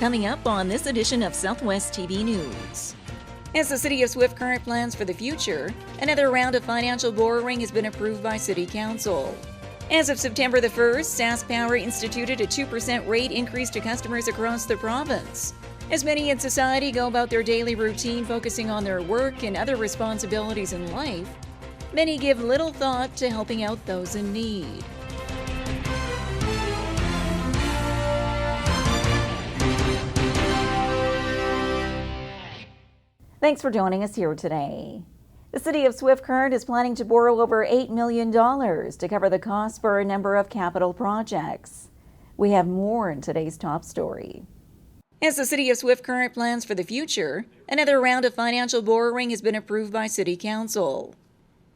Coming up on this edition of Southwest TV News. As the City of Swift Current plans for the future, another round of financial borrowing has been approved by City Council. As of September the 1st, SaskPower instituted a 2% rate increase to customers across the province. As many in society go about their daily routine focusing on their work and other responsibilities in life, many give little thought to helping out those in need. Thanks for joining us here today. The City of Swift Current is planning to borrow over $8 million to cover the costs for a number of capital projects. We have more in today's top story. As the City of Swift Current plans for the future, another round of financial borrowing has been approved by City Council.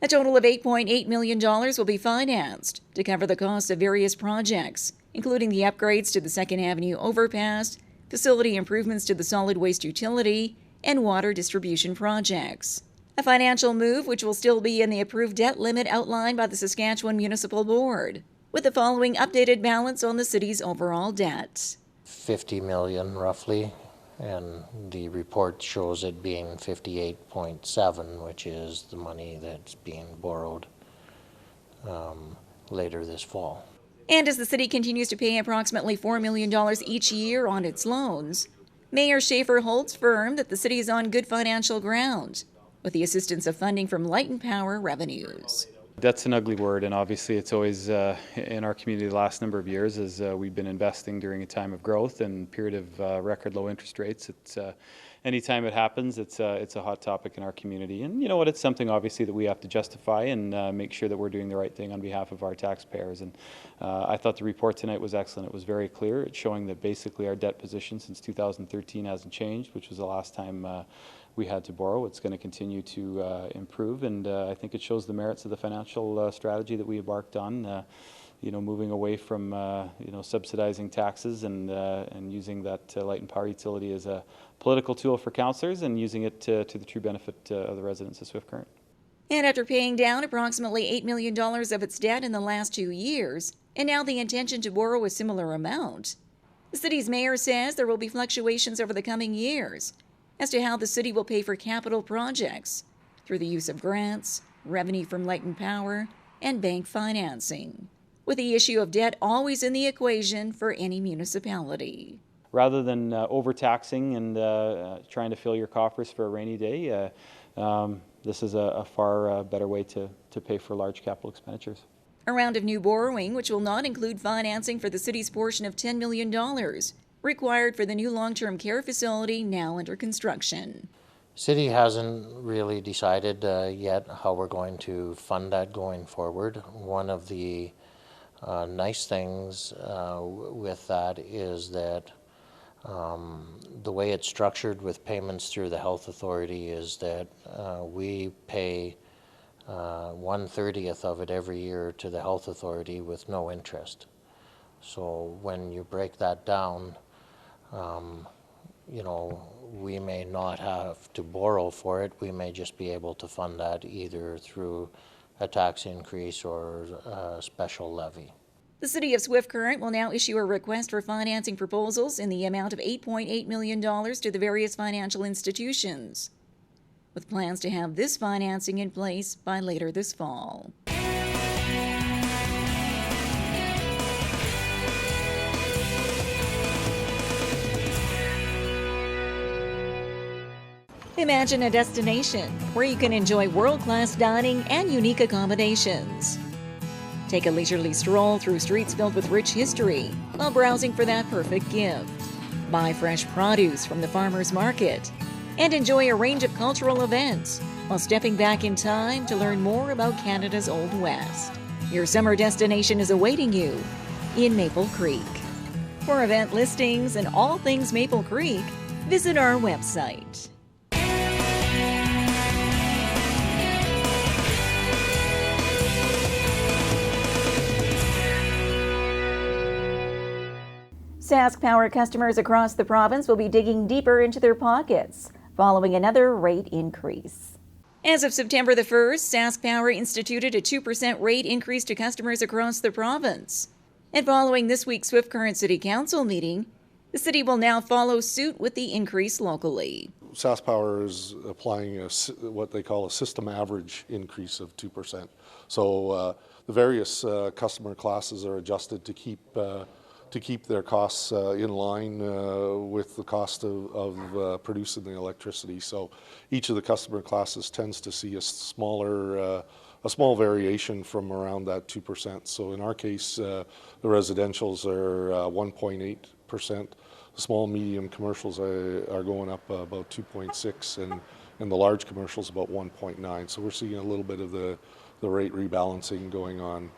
A total of $8.8 million will be financed to cover the cost of various projects, including the upgrades to the 2nd Avenue overpass, facility improvements to the solid waste utility, and water distribution projects. A financial move which will still be in the approved debt limit outlined by the Saskatchewan Municipal Board, with the following updated balance on the city's overall debt. $50 million roughly, and the report shows it being 58.7, which is the money that's being borrowed later this fall. And as the city continues to pay approximately $4 million each year on its loans, Mayor Schaefer holds firm that the city is on good financial ground, with the assistance of funding from Light and Power revenues. Debt's an ugly word, and obviously it's always in our community the last number of years as we've been investing during a time of growth and period of record low interest rates. It's anytime it happens, it's a hot topic in our community, and you know what? It's something obviously that we have to justify and make sure that we're doing the right thing on behalf of our taxpayers. And I thought the report tonight was excellent. It was very clear. It's showing that basically our debt position since 2013 hasn't changed, which was the last time we had to borrow. It's going to continue to improve, and I think it shows the merits of the financial strategy that we embarked on. Moving away from subsidizing taxes and using that Light and Power utility as a political tool for councillors, and using it to the true benefit of the residents of Swift Current. And after paying down approximately $8 million of its debt in the last 2 years, and now the intention to borrow a similar amount, the city's mayor says there will be fluctuations over the coming years as to how the city will pay for capital projects through the use of grants, revenue from Light and Power, and bank financing, with the issue of debt always in the equation for any municipality. Rather than overtaxing and trying to fill your coffers for a rainy day, this is a far better way to pay for large capital expenditures. A round of new borrowing, which will not include financing for the city's portion of $10 million, required for the new long-term care facility now under construction. City hasn't really decided yet how we're going to fund that going forward. One of the nice things with that is that the way it's structured with payments through the health authority is that we pay 1/30 of it every year to the health authority with no interest. So when you break that down, we may not have to borrow for it. We may just be able to fund that either through a tax increase or a special levy. The City of Swift Current will now issue a request for financing proposals in the amount of $8.8 million to the various financial institutions, with plans to have this financing in place by later this fall. Imagine a destination where you can enjoy world-class dining and unique accommodations. Take a leisurely stroll through streets filled with rich history while browsing for that perfect gift. Buy fresh produce from the farmers market and enjoy a range of cultural events while stepping back in time to learn more about Canada's Old West. Your summer destination is awaiting you in Maple Creek. For event listings and all things Maple Creek, visit our website. SaskPower customers across the province will be digging deeper into their pockets following another rate increase. As of September the 1st, SaskPower instituted a 2% rate increase to customers across the province. And following this week's Swift Current City Council meeting, The city will now follow suit with the increase locally. SaskPower is applying what they call a system average increase of 2%. So the various customer classes are adjusted to keep their costs in line with the cost of producing the electricity. So each of the customer classes tends to see a small variation from around that 2%. So in our case, the residentials are 1.8%. The small, medium commercials are going up about 2.6%, and the large commercials about 1.9%. So we're seeing a little bit of the rate rebalancing going on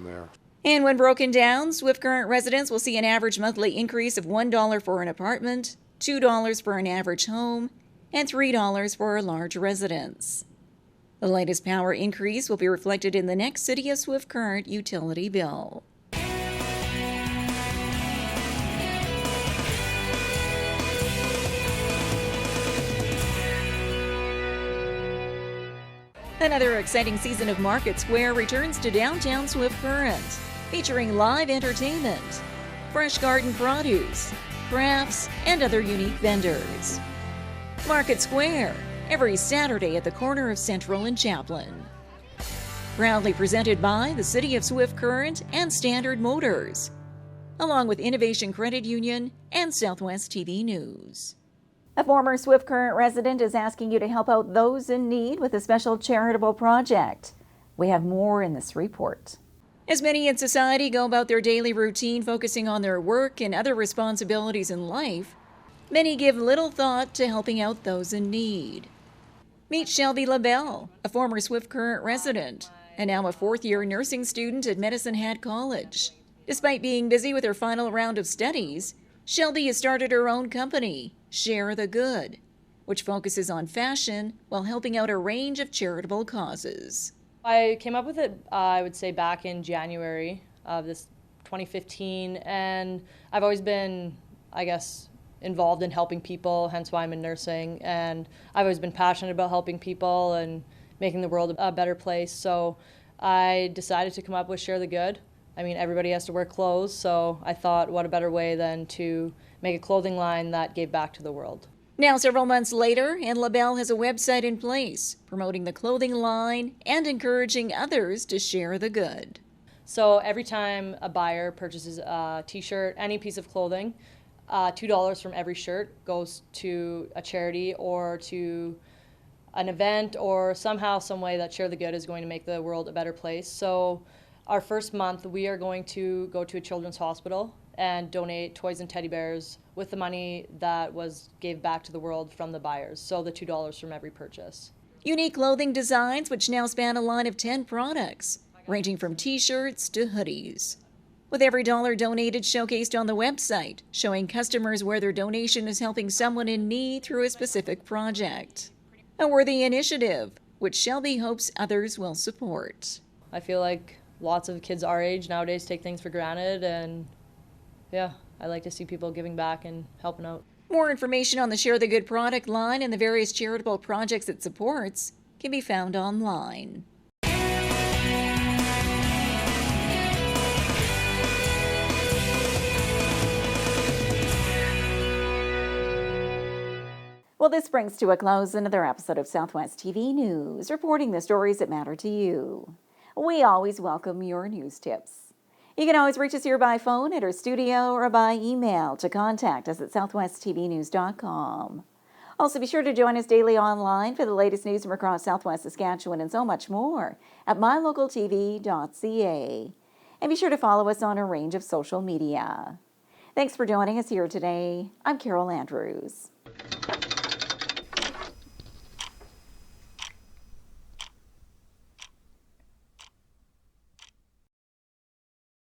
there. And when broken down, Swift Current residents will see an average monthly increase of $1 for an apartment, $2 for an average home, and $3 for a large residence. The latest power increase will be reflected in the next City of Swift Current utility bill. Another exciting season of Market Square returns to downtown Swift Current, featuring live entertainment, fresh garden produce, crafts, and other unique vendors. Market Square, every Saturday at the corner of Central and Chaplin. Proudly presented by the City of Swift Current and Standard Motors, along with Innovation Credit Union and Southwest TV News. A former Swift Current resident is asking you to help out those in need with a special charitable project. We have more in this report. As many in society go about their daily routine focusing on their work and other responsibilities in life, many give little thought to helping out those in need. Meet Shelby Lebel, a former Swift Current resident, and now a fourth-year nursing student at Medicine Hat College. Despite being busy with her final round of studies, Shelby has started her own company, Share the Good, which focuses on fashion while helping out a range of charitable causes. I came up with it, I would say, back in January of this 2015, and I've always been, I guess, involved in helping people, hence why I'm in nursing, and I've always been passionate about helping people and making the world a better place, so I decided to come up with Share the Good. I mean, everybody has to wear clothes, so I thought, what a better way than to make a clothing line that gave back to the world. Now, several months later, and Lebel has a website in place, promoting the clothing line and encouraging others to share the good. So every time a buyer purchases a t-shirt, any piece of clothing, $2 from every shirt goes to a charity or to an event, or somehow, some way that Share the Good is going to make the world a better place. So our first month, we are going to go to a children's hospital and donate toys and teddy bears with the money that was gave back to the world from the buyers, so the $2 from every purchase. Unique clothing designs which now span a line of 10 products, ranging from t-shirts to hoodies. With every dollar donated showcased on the website, showing customers where their donation is helping someone in need through a specific project. A worthy initiative, which Shelby hopes others will support. I feel like lots of kids our age nowadays take things for granted, and yeah, I like to see people giving back and helping out. More information on the Share the Good product line and the various charitable projects it supports can be found online. Well, this brings to a close another episode of Southwest TV News, reporting the stories that matter to you. We always welcome your news tips. You can always reach us here by phone at our studio or by email to contact us at southwesttvnews.com. Also, be sure to join us daily online for the latest news from across Southwest Saskatchewan and so much more at MyLocalTV.ca. And be sure to follow us on a range of social media. Thanks for joining us here today. I'm Carol Andrews.